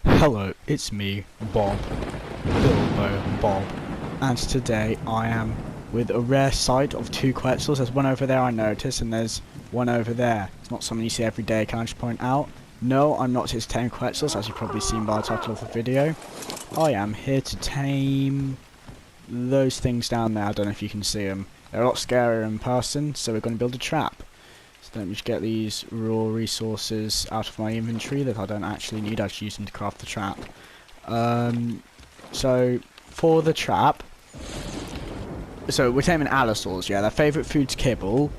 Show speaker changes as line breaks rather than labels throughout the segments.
Hello, it's me, Bob, Bilbo Bob, and today I am with a rare sight of two Quetzals. There's one over there I noticed, and there's one over there. It's not something you see every day, can I just point out? No, I'm not here to tame Quetzals, as you've probably seen by the title of the video. I am here to tame those things down there. I don't know if you can see them. They're a lot scarier in person, so we're going to build a trap. So let me just get these raw resources out of my inventory that I don't actually need. I just use them to craft the trap. So for the trap, so we're taming Allosaurus, yeah. Their favourite food's kibble.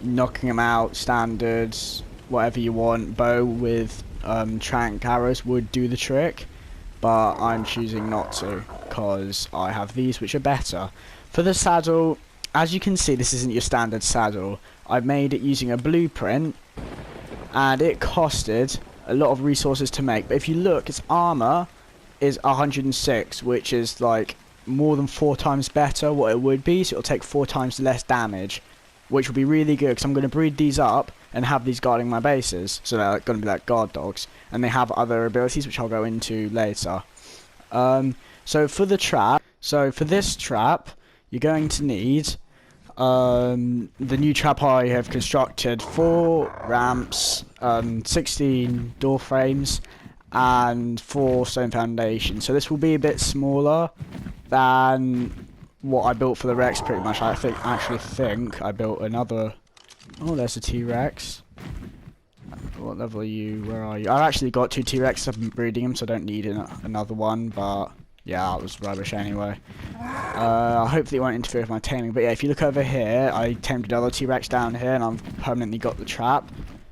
Knocking them out, standards, whatever you want. Bow with trank arrows would do the trick, but I'm choosing not to because I have these which are better. For the saddle, as you can see, this isn't your standard saddle. I've made it using a blueprint, and it costed a lot of resources to make. But if you look, its armor is 106, which is like more than 4 times better what it would be. So it'll take 4 times less damage, which will be really good because I'm going to breed these up and have these guarding my bases. So they're going to be like guard dogs, and they have other abilities which I'll go into later. So for the trap, so for this trap, you're going to need the new trap I have constructed: 4 ramps, 16 door frames, and 4 stone foundations. So this will be a bit smaller than what I built for the Rex, pretty much. I actually think I built another. Oh, there's a T-Rex. What level are you? Where are you? I've actually got 2 T-Rexes. I've been breeding them, so I don't need another one. But yeah, that was rubbish anyway. Hopefully it won't interfere with my taming. But yeah, if you look over here, I tamed another T-Rex down here, and I've permanently got the trap.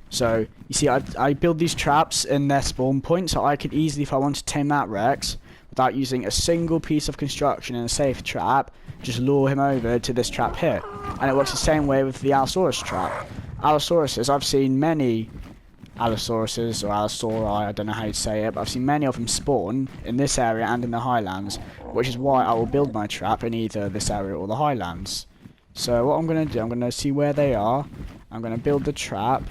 So you see, I build these traps in their spawn point, so I could easily, if I want to tame that Rex, without using a single piece of construction in a safe trap, just lure him over to this trap here. And it works the same way with the Allosaurus trap. Allosauruses, I've seen many Allosauruses, or Allosauri, I don't know how you say it, but I've seen many of them spawn in this area and in the highlands, which is why I will build my trap in either this area or the highlands. So what I'm going to do, I'm going to see where they are, I'm going to build the trap.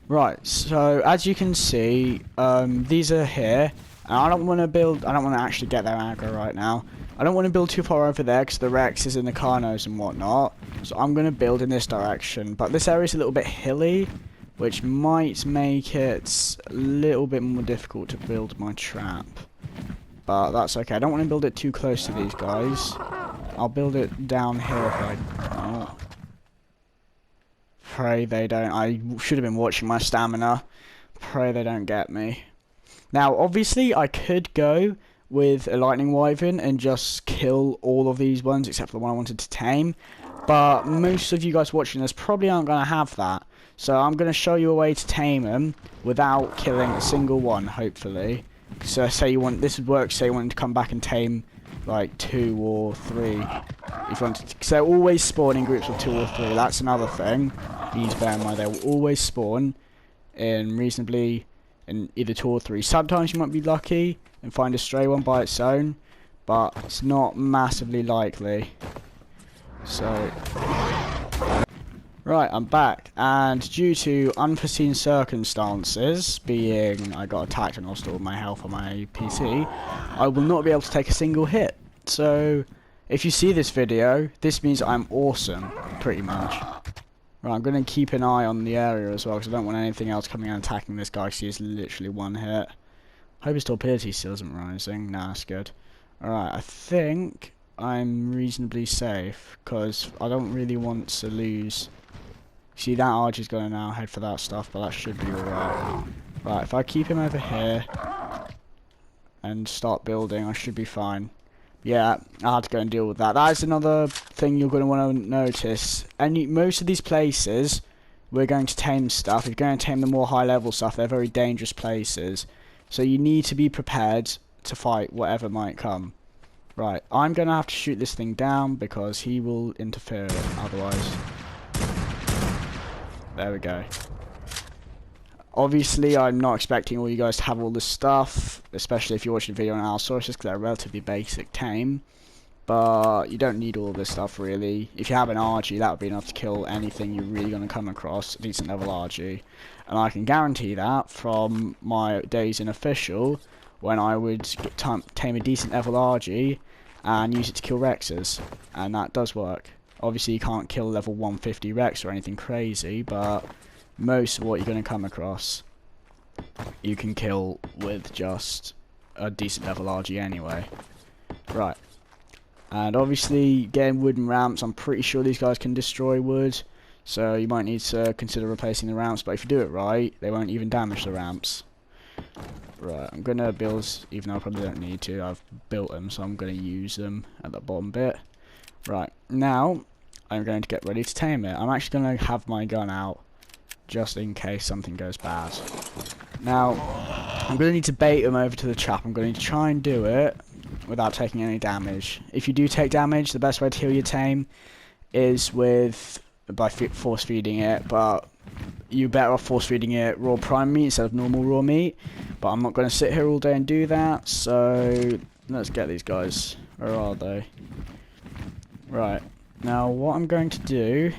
Right, so as you can see, these are here, and I don't want to actually get their aggro right now. I don't want to build too far over there because the Rex is in the Carnos and whatnot, so I'm going to build in this direction. But this area is a little bit hilly, which might make it a little bit more difficult to build my trap. But that's okay. I don't want to build it too close to these guys. I'll build it down here if I... Oh. Pray they don't... I should have been watching my stamina. Pray they don't get me. Now, obviously, I could go with a lightning wyvern and just kill all of these ones except for the one I wanted to tame. But most of you guys watching this probably aren't going to have that. So I'm going to show you a way to tame them without killing a single one, hopefully. So say you want, this would work, say you wanted to come back and tame like 2 or 3. If you wanted to, so they're always spawn in groups of 2 or 3, that's another thing. You need to bear in mind, they will always spawn in reasonably, in either 2 or 3. Sometimes you might be lucky and find a stray one by its own, but it's not massively likely. So... Right, I'm back, and due to unforeseen circumstances, being I got attacked and lost all my health on my PC, I will not be able to take a single hit. So, if you see this video, this means I'm awesome, pretty much. Right, I'm going to keep an eye on the area as well, because I don't want anything else coming and attacking this guy, because he is literally 1 hit. Hope his torpidity still isn't rising. Nah, that's good. Alright, I think I'm reasonably safe, because I don't really want to lose... See, that archer's going to now head for that stuff, but that should be alright. Right, if I keep him over here and start building, I should be fine. Yeah, I had to go and deal with that. That is another thing you're going to want to notice. And most of these places, we're going to tame stuff. If you're going to tame the more high-level stuff, they're very dangerous places. So you need to be prepared to fight whatever might come. Right, I'm going to have to shoot this thing down because he will interfere otherwise. There we go. Obviously, I'm not expecting all you guys to have all this stuff, especially if you're watching a video on Allosaurus, because they're relatively basic tame. But you don't need all this stuff, really. If you have an RG, that would be enough to kill anything you're really going to come across, a decent level RG. And I can guarantee that from my days in official, when I would tame a decent level RG and use it to kill Rexes, and that does work. Obviously you can't kill level 150 Rex or anything crazy, but most of what you're going to come across you can kill with just a decent level RG anyway. Right. And obviously getting wooden ramps, I'm pretty sure these guys can destroy wood, so you might need to consider replacing the ramps, but if you do it right, they won't even damage the ramps. Right, I'm going to build, even though I probably don't need to, I've built them, so I'm going to use them at the bottom bit. Right, now I'm going to get ready to tame it. I'm actually going to have my gun out, just in case something goes bad. Now, I'm going to need to bait them over to the trap. I'm going to try and do it without taking any damage. If you do take damage, the best way to heal your tame is by force feeding it, but you're better off force feeding it raw prime meat instead of normal raw meat. But I'm not going to sit here all day and do that, so let's get these guys. Where are they? Right, now what I'm going to do,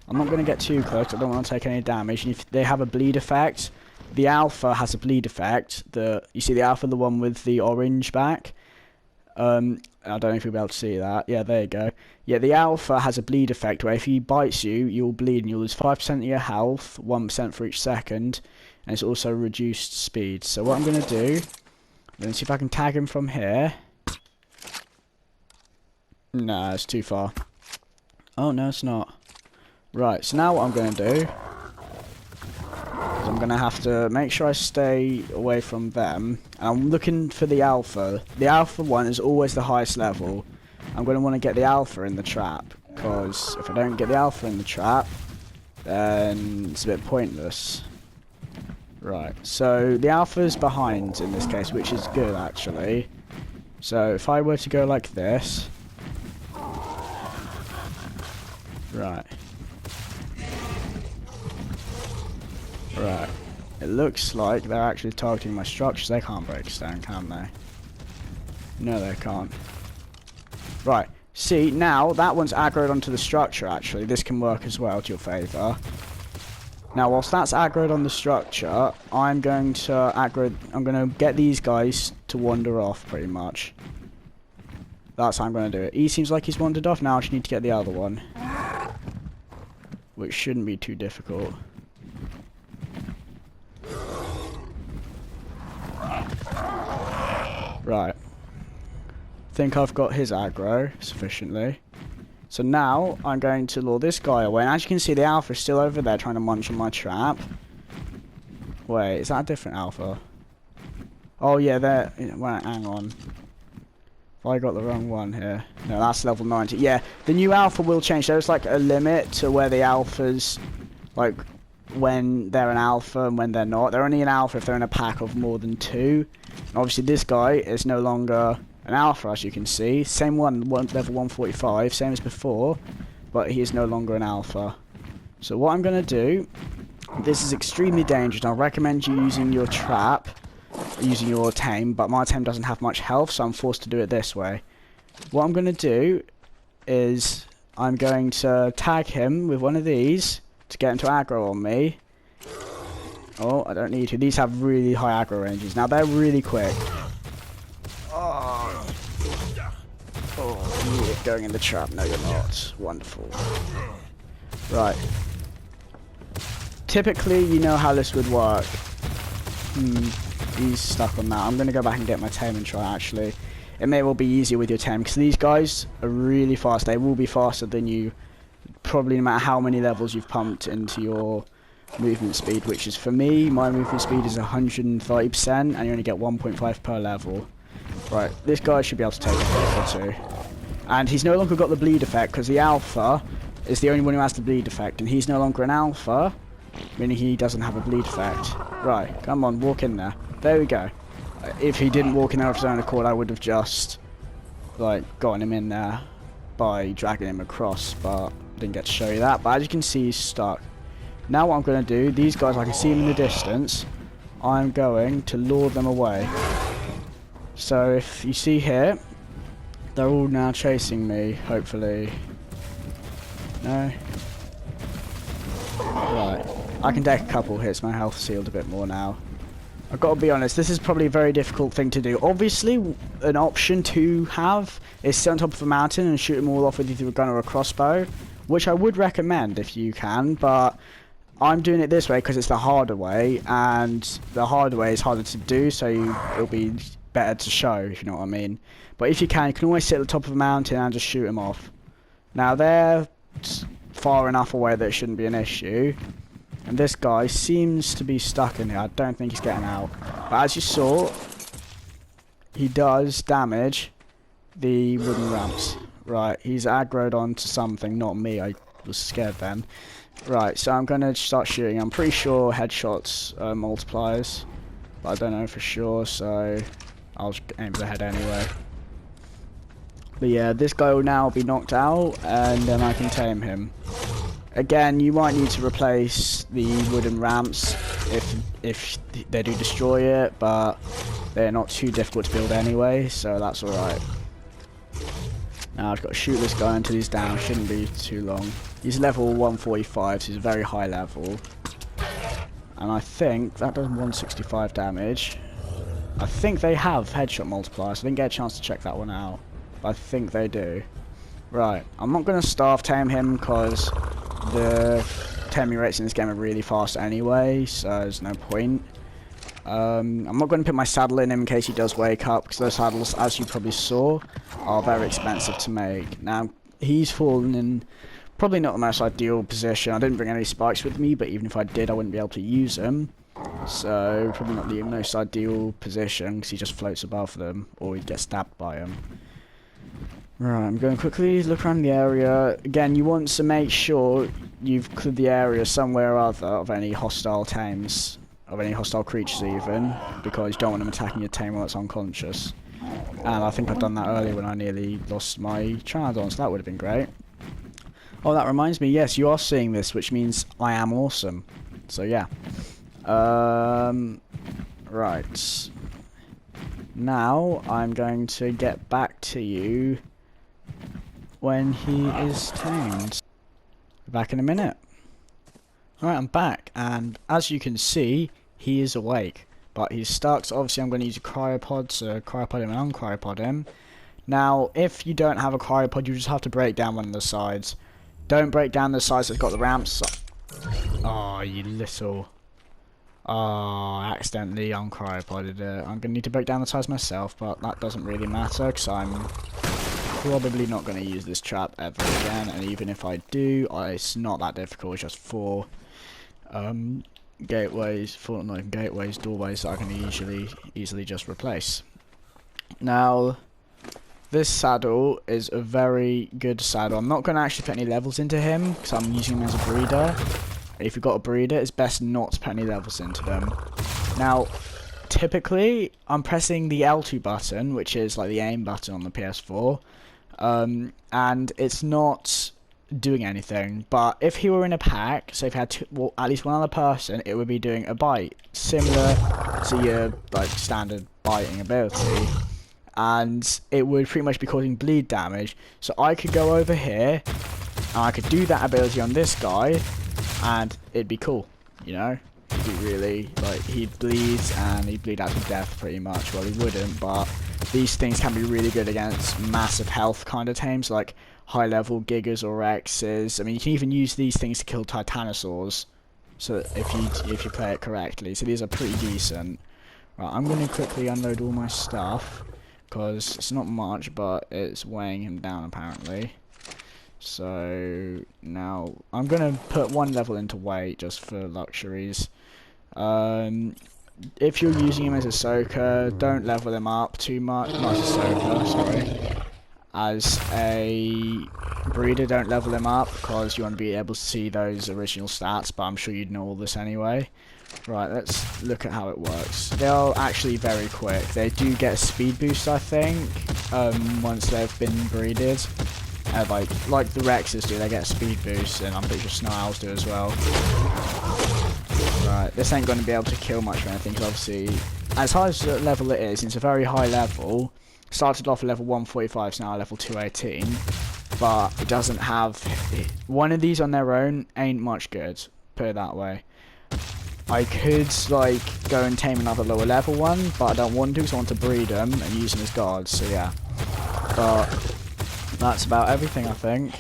I'm not going to get too close, I don't want to take any damage, and if they have a bleed effect, the alpha has a bleed effect. You see the alpha, the one with the orange back? I don't know if you'll be able to see that. Yeah, there you go. Yeah, the alpha has a bleed effect where if he bites you, you'll bleed and you'll lose 5% of your health, 1% for each second, and it's also reduced speed. So what I'm going to do, I'm going to see if I can tag him from here. No, it's too far. Oh, no, it's not. Right, so now what I'm going to do is I'm going to have to make sure I stay away from them. And I'm looking for the alpha. The alpha one is always the highest level. I'm going to want to get the alpha in the trap, because if I don't get the alpha in the trap, then it's a bit pointless. Right, so the alpha's behind in this case, which is good actually. So if I were to go like this... Right. Right. It looks like they're actually targeting my structures. They can't break stone, can they? No, they can't. Right. See, now that one's aggroed onto the structure, actually. This can work as well to your favour. Now, whilst that's aggroed on the structure, I'm going to get these guys to wander off, pretty much. That's how I'm going to do it. He seems like he's wandered off. Now I just need to get the other one, which shouldn't be too difficult. Right. Think I've got his aggro sufficiently. So now I'm going to lure this guy away. And as you can see, the alpha is still over there trying to munch on my trap. Wait, is that a different alpha? Oh yeah, there. Wait, hang on. I got the wrong one here. No, that's level 90. Yeah, the new alpha will change. There's like a limit to where the alphas, like when they're an alpha and when they're not. They're only an alpha if they're in a pack of more than 2. And obviously this guy is no longer an alpha, as you can see. Same one, level 145, same as before, but he is no longer an alpha. So what I'm going to do, this is extremely dangerous. I recommend you using your trap, using your tame, but my tame doesn't have much health, so I'm forced to do it this way. What I'm going to do is I'm going to tag him with one of these to get him to aggro on me. Oh, I don't need to. These have really high aggro ranges. Now they're really quick. Oh, you're going in the trap. No, you're not. Wonderful. Right. Typically, you know how this would work. He's stuck on that. I'm going to go back and get my tame and try, actually. It may well be easier with your tame, because these guys are really fast. They will be faster than you, probably no matter how many levels you've pumped into your movement speed, which is, for me, my movement speed is 130%, and you only get 1.5 per level. Right, this guy should be able to take a hit or two. And he's no longer got the bleed effect, because the alpha is the only one who has the bleed effect, and he's no longer an alpha, meaning he doesn't have a bleed effect. Right, come on, walk in there. There we go. If he didn't walk in there of his own accord, I would have just, like, gotten him in there by dragging him across, but I didn't get to show you that. But as you can see, he's stuck. Now what I'm going to do, these guys, I can see them in the distance. I'm going to lure them away. So if you see here, they're all now chasing me, hopefully. No? Right. I can take a couple hits, my health sealed a bit more now. I've got to be honest, this is probably a very difficult thing to do. Obviously, an option to have is sit on top of a mountain and shoot them all off with either a gun or a crossbow, which I would recommend if you can, but I'm doing it this way because it's the harder way, and the harder way is harder to do, so it'll be better to show, if you know what I mean. But if you can always sit at the top of a mountain and just shoot them off. Now, they're far enough away that it shouldn't be an issue. And this guy seems to be stuck in here. I don't think he's getting out. But as you saw, he does damage the wooden ramps. Right, he's aggroed onto something, not me. I was scared then. Right, so I'm going to start shooting. I'm pretty sure headshots are multipliers. But I don't know for sure, so I'll just aim for the head anyway. But yeah, this guy will now be knocked out, and then I can tame him. Again, you might need to replace the wooden ramps if they do destroy it, but they're not too difficult to build anyway, so that's alright. Now I've got to shoot this guy until he's down. Shouldn't be too long. He's level 145, so he's a very high level. And I think that does 165 damage. I think they have headshot multipliers. I didn't get a chance to check that one out, but I think they do. Right, I'm not going to starve tame him because the taming rates in this game are really fast anyway, so there's no point. I'm not going to put my saddle in him in case he does wake up, because those saddles, as you probably saw, are very expensive to make. Now, he's fallen in probably not the most ideal position. I didn't bring any spikes with me, but even if I did, I wouldn't be able to use them. So, probably not the most ideal position, because he just floats above them, or he'd get stabbed by them. Right, I'm going to quickly look around the area. Again, you want to make sure you've cleared the area somewhere or other of any hostile tames, of any hostile creatures even, because you don't want them attacking your tame while it's unconscious. And I think I've done that earlier when I nearly lost my Pteranodon, so that would have been great. Oh, that reminds me, yes, you are seeing this, which means I am awesome. So yeah. Right. Now, I'm going to get back to you when he is tamed. Back in a minute. Alright, I'm back, and as you can see, he is awake. But he's stuck, so obviously I'm going to use a cryopod to cryopod him and uncryopod him. Now, if you don't have a cryopod, you just have to break down one of the sides. Don't break down the sides that's got the ramps. Oh, you little... Oh, I accidentally uncryopoded it. I'm going to need to break down the sides myself, but that doesn't really matter, because I'm probably not going to use this trap ever again, and even if I do, it's not that difficult. It's just four gateways, not even gateways, doorways that I can easily just replace. Now, this saddle is a very good saddle. I'm not going to actually put any levels into him, because I'm using him as a breeder. If you've got a breeder, it's best not to put any levels into them. Now, typically, I'm pressing the L2 button, which is like the aim button on the PS4, and it's not doing anything. But if he were in a pack, so if you had at least one other person, it would be doing a bite, similar to your like standard biting ability, and it would pretty much be causing bleed damage. So I could go over here, and I could do that ability on this guy, and it'd be cool, you know? He'd be really, like, he'd bleed, and he'd bleed out to death pretty much. Well, he wouldn't, but these things can be really good against massive health kind of tames, like high-level Gigas or X's. I mean, you can even use these things to kill Titanosaurs, so if you play it correctly. So these are pretty decent. Right, I'm going to quickly unload all my stuff, because it's not much, but it's weighing him down, apparently. So now I'm gonna put one level into weight just for luxuries. If you're using him as a soaker, don't level him up too much. Not as a soaker, sorry. As a breeder, don't level him up because you want to be able to see those original stats. But I'm sure you'd know all this anyway. Right, let's look at how it works. They're actually very quick. They do get a speed boost, I think, once they've been breeded. Like the Rexes do, they get a speed boost, and I'm pretty sure Snow Owls do as well. Right, this ain't going to be able to kill much of anything, because obviously, as high as the level it is, it's a very high level. Started off at level 145, so now level 218. But it doesn't have... One of these on their own ain't much good, put it that way. I could like go and tame another lower level one, but I don't want to because I want to breed them and use them as guards. So yeah, but that's about everything, I think.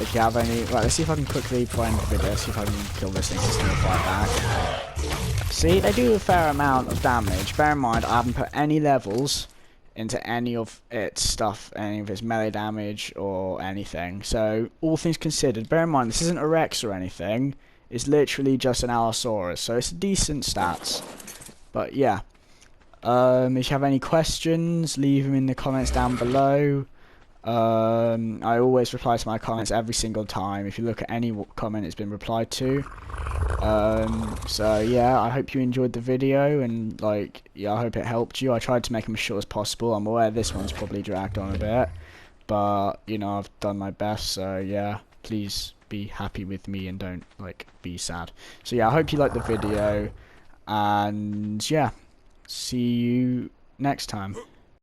If you have any, right, let's see if I can quickly find the video. See if I can kill this thing. Just gonna fight back. See, they do a fair amount of damage. Bear in mind, I haven't put any levels into any of its stuff, any of its melee damage or anything. So all things considered, bear in mind this isn't a Rex or anything. It's literally just an Allosaurus, so it's decent stats. But yeah, if you have any questions, leave them in the comments down below. I always reply to my comments every single time. If you look at any comment, it's been replied to. So yeah, I hope you enjoyed the video, and like, yeah, I hope it helped you. I tried to make them as short as possible. I'm aware this one's probably dragged on a bit, but you know, I've done my best. So yeah, please be happy with me and don't like be sad. So yeah, I hope you liked the video, and yeah, see you next time.